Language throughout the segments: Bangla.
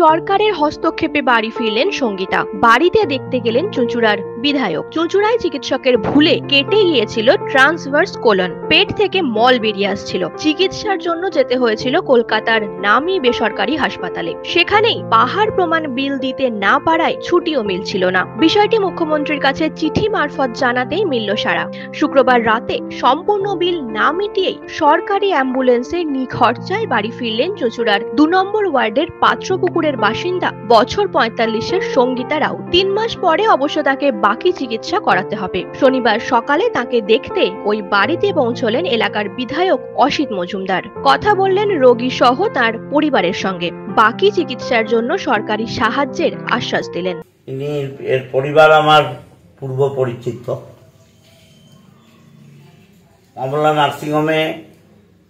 সরকারের হস্তক্ষেপে বাড়ি ফিরলেন সঙ্গীতা। বাড়িতে দেখতে গেলেন চুঁচুড়ার বিধায়ক। চুঁচুড়ায় চিকিৎসকের ভুলে কেটে গিয়েছিল ট্রান্সভার্স কোলন, পেট থেকে মল বেরিয়ে আসছিল। চিকিৎসার জন্য যেতে হয়েছিল কলকাতার নামী বেসরকারি হাসপাতালে। সেখানেই পাহাড় প্রমাণ বিল দিতে না পারায় ছুটিও মিলছিল না। বিষয়টি মুখ্যমন্ত্রীর কাছে চিঠি মারফত জানাতেই মিলল সাড়া। শুক্রবার রাতে সম্পূর্ণ বিল না মিটিয়েই সরকারি অ্যাম্বুলেন্সে নিখরচায় বাড়ি ফিরলেন চুঁচুড়ার 2 নম্বর ওয়ার্ডের পাত্রপুকুরের বাসিন্দা বছর 45-এর সঙ্গীতা রাউত। 3 মাস পরে অবশ্য তাকে বাকি চিকিৎসা করাতে হবে। শনিবার সকালে তাকে দেখতে ওই বাড়িতে পৌঁছলেন এলাকার বিধায়ক অসিত মজুমদার। কথা বললেন রোগী সহ তার পরিবারের সঙ্গে। বাকি চিকিৎসার জন্য সরকারি সাহায্যের আশ্বাস দিলেন। এর পরিবার আমার পূর্ব পরিচিত। কমলা নার্সিংহোমে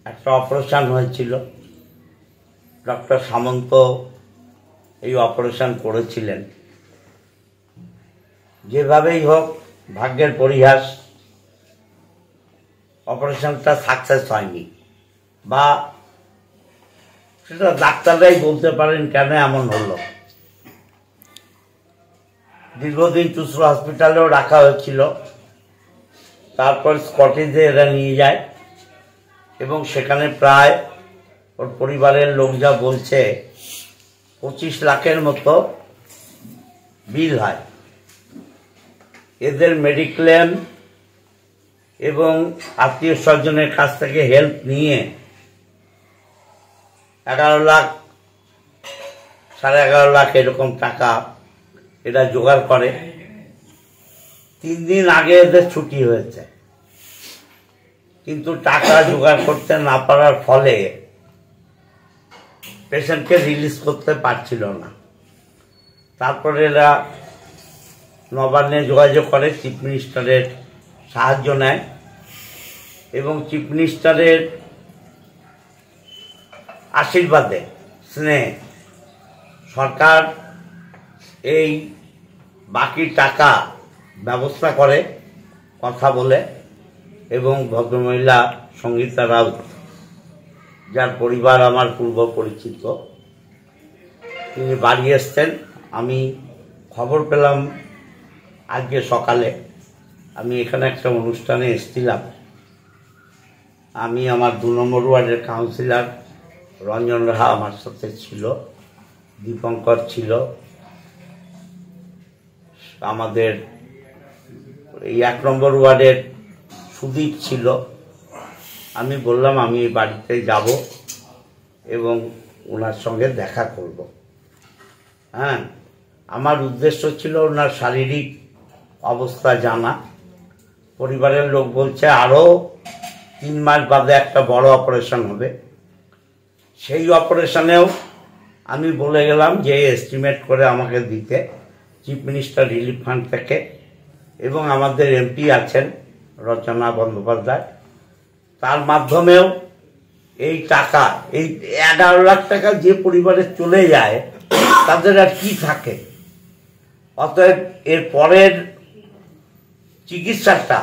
একটা অপারেশন হয়েছিল, ডক্টর সামন্ত এই অপারেশন করেছিলেন। যেভাবেই হোক, ভাগ্যের পরিহাস, অপারেশনটা সাকসেস হয়নি, বা সেটা ডাক্তাররাই বলতে পারেন কেন এমন হলো। দীর্ঘদিন চুঁচুড়া হসপিটালেও রাখা হয়েছিল, তারপর স্কটিশে এরা নিয়ে যায় এবং সেখানে প্রায় ওর পরিবারের লোক যা বলছে 25 লাখের মতো বিল হয়। এদের মেডিক্লেম এবং আত্মীয় স্বজনের কাছ থেকে হেল্প নিয়ে 11 লাখ, 11.5 লাখ এরকম টাকা এরা জোগাড় করে। 3 দিন আগে এদের ছুটি হয়েছে, কিন্তু টাকা জোগাড় করতে না পারার ফলে পেশেন্টকে রিলিজ করতে পারছিল না। তারপরে এরা নবান্নে যোগাযোগ করে, চিফ মিনিস্টারের সাহায্য নেয় এবং চিফ মিনিস্টারের আশীর্বাদে, স্নেহে সরকার এই বাকি টাকা ব্যবস্থা করে কথা বলে। এবং ভদ্রমহিলা সঙ্গীতা রাউত, যার পরিবার আমার পূর্ব পরিচিত, তিনি বাড়ি এসছেন। আমি খবর পেলাম আজকে সকালে। আমি এখানে একটা অনুষ্ঠানে এসেছিলাম। আমি আমার 2 নম্বর ওয়ার্ডের কাউন্সিলর রঞ্জন রাহা আমার সাথে ছিল, দীপঙ্কর ছিল, আমাদের এই 1 নম্বর ওয়ার্ডের সুদীপ ছিল। আমি বললাম আমি এই বাড়িতে যাব এবং ওনার সঙ্গে দেখা করব। হ্যাঁ, আমার উদ্দেশ্য ছিল ওনার শারীরিক অবস্থা জানা। পরিবারের লোক বলছে আরও 3 মাস বাদে একটা বড় অপারেশন হবে। সেই অপারেশনেও আমি বলে গেলাম যে এস্টিমেট করে আমাকে দিতে, চিফ মিনিস্টার রিলিফ ফান্ড থেকে। এবং আমাদের এমপি আছেন রচনা বন্দ্যোপাধ্যায়, তার মাধ্যমেও এই টাকা, এই 11 লাখ টাকা যে পরিবারে চলে যায় তাদের আর কি থাকে। অতএব এর পরের চিকিৎসাটা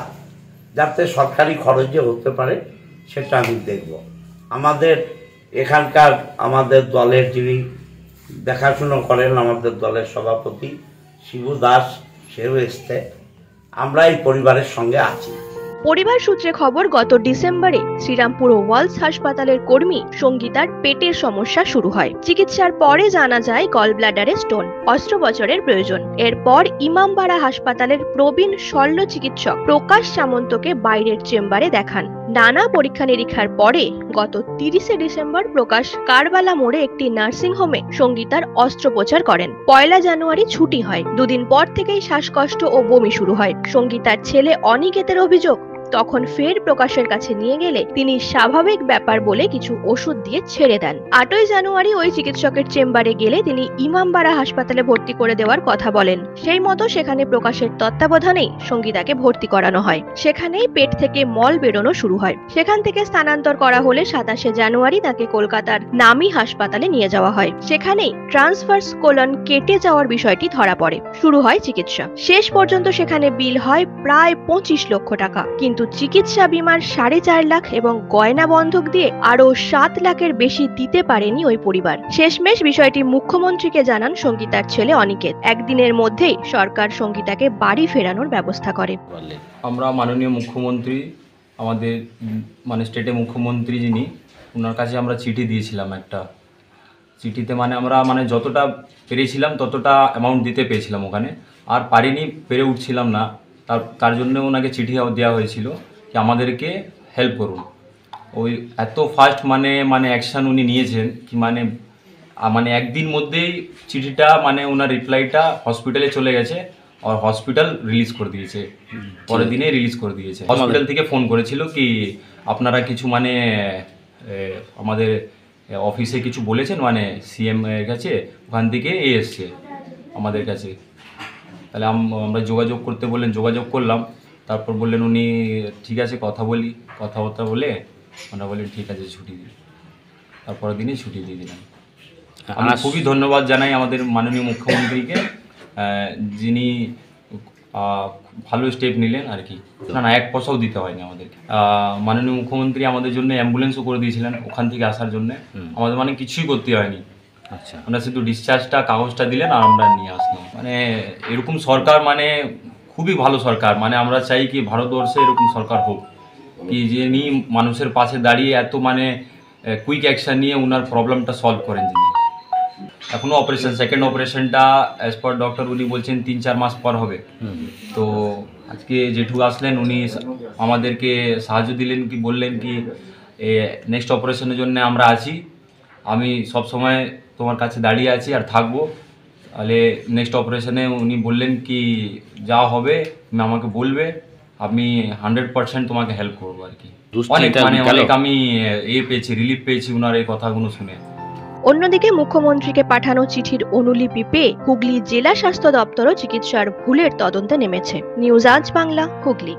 যাতে সরকারি খরচে হতে পারে সেটা আমি দেখব। আমাদের এখানকার, আমাদের দলের যিনি দেখাশুনো করেন, আমাদের দলের সভাপতি শিবু দাস, সেও এসছে। আমরা এই পরিবারের সঙ্গে আছি। পরিবার সূত্রে খবর, গত ডিসেম্বরে শ্রীরামপুর ওয়ালস হাসপাতালের কর্মী সঙ্গীতার পেটের সমস্যা শুরু হয়। চিকিৎসার পরে জানা যায় গল ব্লাডারে স্টোন, অস্ত্রোপচারের প্রয়োজন। এরপর ইমামবাড়া হাসপাতালের প্রবীণ শল্য চিকিৎসক প্রকাশ সামন্তকে বাইরের চেম্বারে দেখান। নানা পরীক্ষা নিরীক্ষার পরে গত 30 ডিসেম্বর প্রকাশ কারবালা মোড়ে একটি নার্সিং হোমে সঙ্গীতার অস্ত্রোপচার করেন। 1 জানুয়ারি ছুটি হয়। 2 দিন পর থেকেই শ্বাসকষ্ট ও বমি শুরু হয়। সঙ্গীতার ছেলে অনিকেতের অভিযোগ, তখন ফের প্রকাশের কাছে নিয়ে গেলে তিনি স্বাভাবিক ব্যাপার বলে কিছু ওষুধ দিয়ে ছেড়ে দেন। 8 জানুয়ারি ওই চিকিৎসকের চেম্বারে গেলে তিনি ইমামবাড়া হাসপাতালে ভর্তি করে দেওয়ার কথা বলেন। সেই মতো সেখানে প্রকাশের তত্ত্বাবধানেই সঙ্গীতাকে ভর্তি করানো হয়। সেখানেই পেট থেকে মল বেরোনো শুরু হয়। সেখান থেকে স্থানান্তর করা হলে 27 জানুয়ারি তাকে কলকাতার নামী হাসপাতালে নিয়ে যাওয়া হয়। সেখানেই ট্রান্সভার্স কোলন কেটে যাওয়ার বিষয়টি ধরা পড়ে। শুরু হয় চিকিৎসা। শেষ পর্যন্ত সেখানে বিল হয় প্রায় 25 লক্ষ টাকা। কিন্তু কিন্তু চিকিৎসা বিমার 4.5 লাখ এবং গয়না বন্ধক দিয়ে আরো 7 লাখের বেশি দিতে পারেনি ওই পরিবার। শেষমেশ বিষয়টি মুখ্যমন্ত্রীকে জানান সঙ্গীতার ছেলে অনিকেত। একদিনের মধ্যেই সরকার সঙ্গীতাকে বাড়ি ফেরানোর ব্যবস্থা করে। আমরা মাননীয় মুখ্যমন্ত্রী, আমাদের মানে স্টেটের মুখ্যমন্ত্রী যিনি, ওনার কাছে আমরা চিঠি দিয়েছিলাম। একটা চিঠিতে আমরা যতটা পেরেছিলাম ততটা অ্যামাউন্ট দিতে পেরেছিলাম ওখানে, আর পারিনি, পেরে উঠছিলাম না। তার জন্য ওনাকে চিঠি দেওয়া হয়েছিল কি আমাদেরকে হেল্প করুন। ওই এত ফাস্ট অ্যাকশান উনি নিয়েছেন কি একদিন মধ্যেই চিঠিটা ওনার রিপ্লাইটা হসপিটালে চলে গেছে, আর হসপিটাল রিলিজ করে দিয়েছে, পরের দিনে রিলিজ করে দিয়েছে। হসপিটাল থেকে ফোন করেছিল কি আপনারা কিছু আমাদের অফিসে কিছু বলেছেন, সিএম এর কাছে, ওখান থেকে এসছে আমাদের কাছে। তাহলে আমরা যোগাযোগ করতে বললেন, যোগাযোগ করলাম। তারপর বললেন উনি ঠিক আছে কথাবার্তা বলে আমরা বললেন ঠিক আছে ছুটি দিই। তারপরের দিনে ছুটি দিয়ে দিলাম। আমি খুবই ধন্যবাদ জানাই আমাদের মাননীয় মুখ্যমন্ত্রীকে, যিনি ভালো স্টেপ নিলেন আর কি। না 1 পয়সাও দিতে হয়নি আমাদেরকে। মাননীয় মুখ্যমন্ত্রী আমাদের জন্য অ্যাম্বুলেন্সও করে দিয়েছিলেন ওখান থেকে আসার জন্য। আমাদের কিছুই করতে হয়নি। আচ্ছা, আমরা শুধু ডিসচার্জটা কাগজটা দিলেন আর আমরা নিয়ে আসলাম। এরকম সরকার খুবই ভালো সরকার। আমরা চাই কি ভারতবর্ষে এরকম সরকার হোক, কি যিনি মানুষের পাশে দাঁড়িয়ে এত কুইক অ্যাকশন নিয়ে ওনার প্রবলেমটা সলভ করেন। যিনি এখনো অপারেশন, সেকেন্ড অপারেশনটা অ্যাজ পার ডক্টর উনি বলছেন 3-4 মাস পর হবে। তো আজকে জেঠু আসলেন, উনি আমাদেরকে সাহায্য দিলেন, কি বললেন কি নেক্সট অপারেশনের জন্য আমরা আছি, আমি সব সময় তোমার কাছে দাঁড়িয়ে আছি আর থাকবো। তাহলে নেক্সট অপারেশনে উনি বললেন কি যা হবে তুমি আমাকে বলবে, আমি 100% তোমাকে হেল্প করবো আর কি। অনেক আমি পেয়েছি, রিলিফ পেয়েছি ওনার এই কথাগুলো শুনে। অন্যদিকে মুখ্যমন্ত্রীকে পাঠানো চিঠির অনুলিপি পেয়ে হুগলি জেলা স্বাস্থ্য দপ্তরও চিকিৎসার ভুলের তদন্তে নেমেছে। নিউজ আজ বাংলা, হুগলি।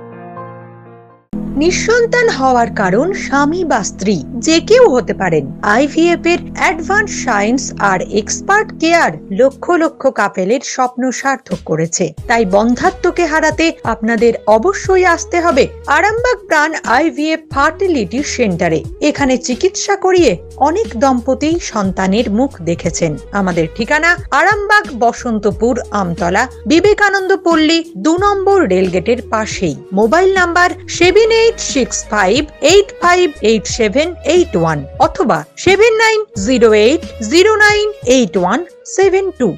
নিঃসন্তান হওয়ার কারণ স্বামী বা স্ত্রী যে কেউ হতে পারেন। আইভিএফ এর অ্যাডভান্স সায়েন্স আর এক্সপার্ট কেয়ার লক্ষ লক্ষ কাপেলের স্বপ্ন সার্থক করেছে। তাই বন্ধাত্বকে হারাতে আপনাদের অবশ্যই আসতে হবে আরামবাগ প্রাণ আইভিএফ ফার্টিলিটি সেন্টারে। এখানে চিকিৎসা করিয়ে অনেক দম্পতি সন্তানের মুখ দেখেছেন। আমাদের ঠিকানা আরামবাগ, বসন্তপুর, আমতলা, বিবেকানন্দ পল্লী, 2 নম্বর রেলগেটের পাশেই। মোবাইল নাম্বার 7865858781 অথবা 7908098172।